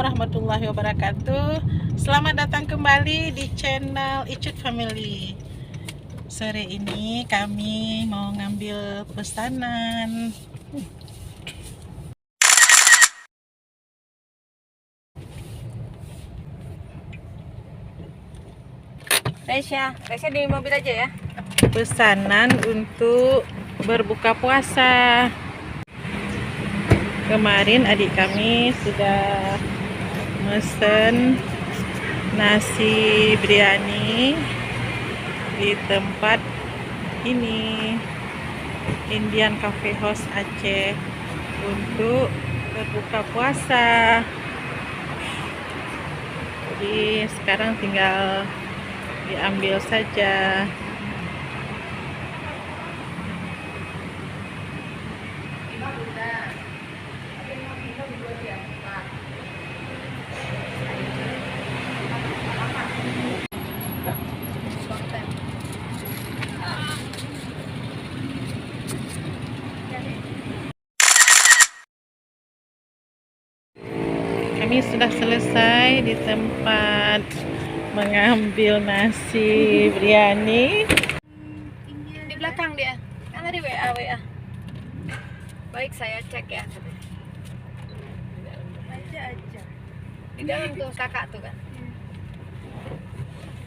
warahmatullahi wabarakatuh. Selamat datang kembali di channel Icut Family. Sore ini kami mau ngambil pesanan. Resya di mobil aja ya. Pesanan untuk berbuka puasa. Kemarin adik kami sudah mesen nasi biryani di tempat ini, Indian Cafe House Aceh, untuk berbuka puasa. Jadi sekarang tinggal diambil saja. Kami sudah selesai di tempat mengambil nasi biryani. Di belakang dia. Kan tadi WA. Baik, saya cek ya. Aja. Di dalam tuh kakak tuh kan.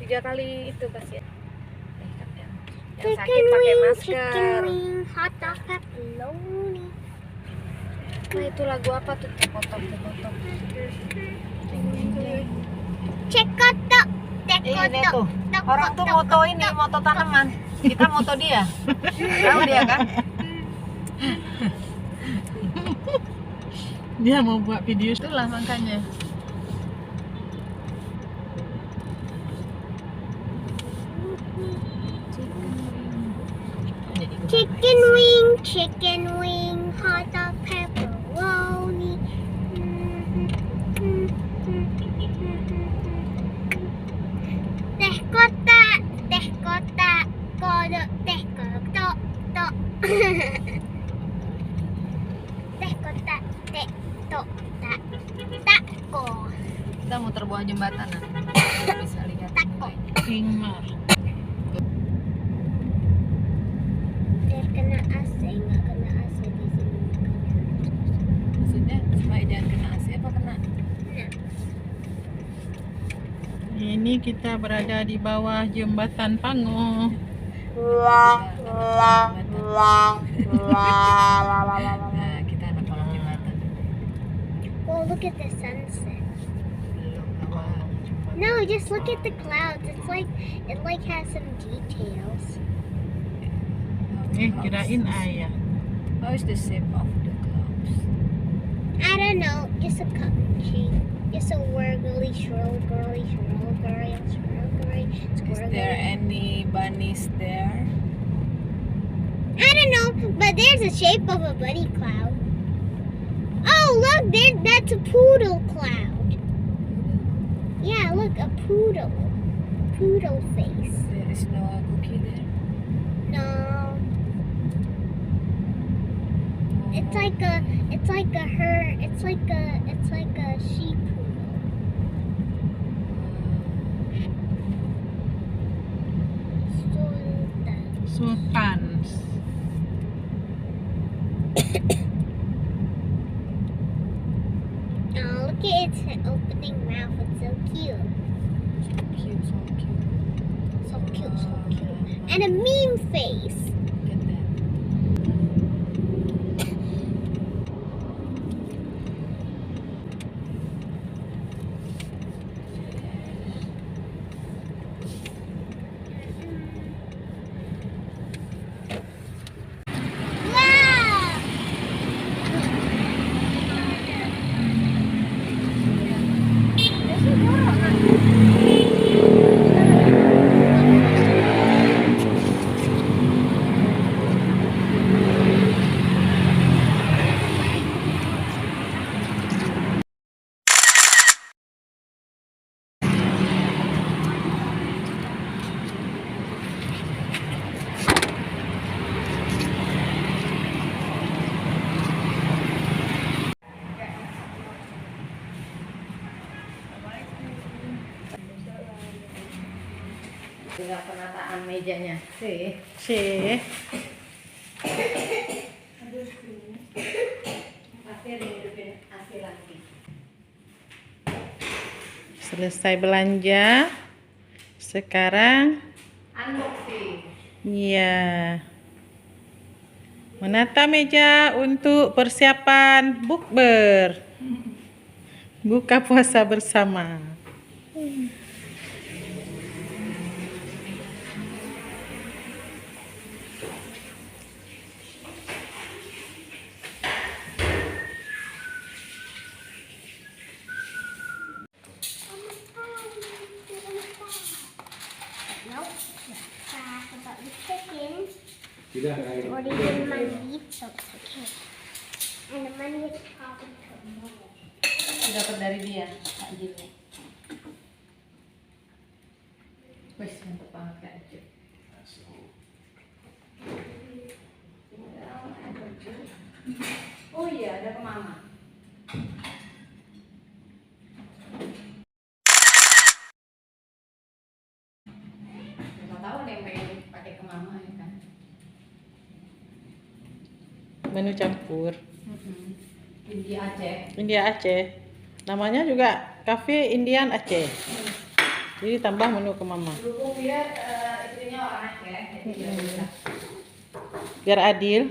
3 kali itu pasti. Yang sakit pakai masker. Hot dog pepperoni. Nah, itu lagu apa tuh? Potong. Cekotok. Ini tuh. Orang tuh moto ini, moto tanaman. Kita moto dia. Tahu dia kan? Dia mau buat video. Itulah makanya. Chicken wing, hot dog pepperoni. Teh kotak, kodok, teh kotak, tok. Teh kotak, teh tok, tako. Kita muter bawah jembatan nanti. Bisa lihat. Tako. Ingmar. Biar kena AC, nggak kena AC di sini. Maksudnya supaya jangan kena AC apa kena? Ini kita berada di bawah jembatan Pango. Nah, kita anak kolong jembatan. Well, look at the sunset. Belum apa. No, just look at the clouds. It has some details. Kirain ayah. How is the shape of the clouds? I don't know, just a cotton shape. Just a whirly, swirl, girly, swirl, girly, swirl, girly, Is swirl, there girly. any bunnies there? I don't know, but there's a shape of a bunny cloud. Oh, look, that's a poodle cloud. Yeah, look, a poodle. Poodle face. There is no cookie there. No. It's like a sheep poodle. Sultan. Oh, look at its opening mouth. It's so cute. So cute. So cute, so cute. And a meme face. Look at that. Wow! tinggal penataan mejanya. Sih. Pasti ada hidupin AC lagi. Selesai belanja. Sekarang Unboxing. iya. Menata meja untuk persiapan bukber. Buka puasa bersama. Nope. About the chicken. Tidak kayak Or even money, so it's okay. And the money is probably tomorrow. Dapat dari dia, Kak Jilnya. Wes, mantap banget Kak Jil. Oh iya, ada ke mama. Siapa tahu ada yang pengen pakai ke mama ya kan? Menu campur. India Aceh. India Aceh. Namanya juga Cafe Indian Aceh. Jadi tambah menu ke mama. Berhubung dia istrinya orang Aceh, jadi dia bisa. Biar adil.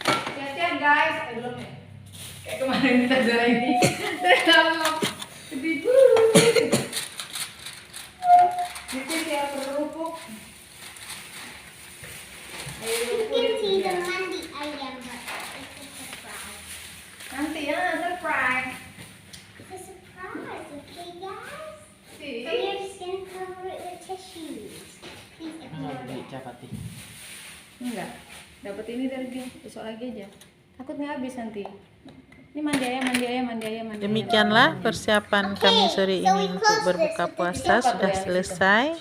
Siap-siap guys, belum ya? Kayak kemarin kita juara ini. Lama. Lebih dulu. Itu siap kerupuk. Ayo You kerupuk can see ya. the mandi ayam, but it's a surprise. Nanti ya surprise. It's a surprise, okay, guys? So Sih. you're just gonna cover it with tissues. Please ignore it. Capati. Enggak. Dapat ini dari dia. Besok lagi aja. Takutnya habis nanti. Ini mandi ayam. Demikianlah persiapan kami sore ini untuk berbuka puasa sudah selesai.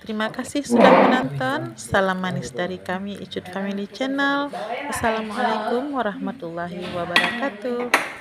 Terima kasih sudah menonton. Salam manis dari kami Icut Family Channel. Assalamualaikum warahmatullahi wabarakatuh.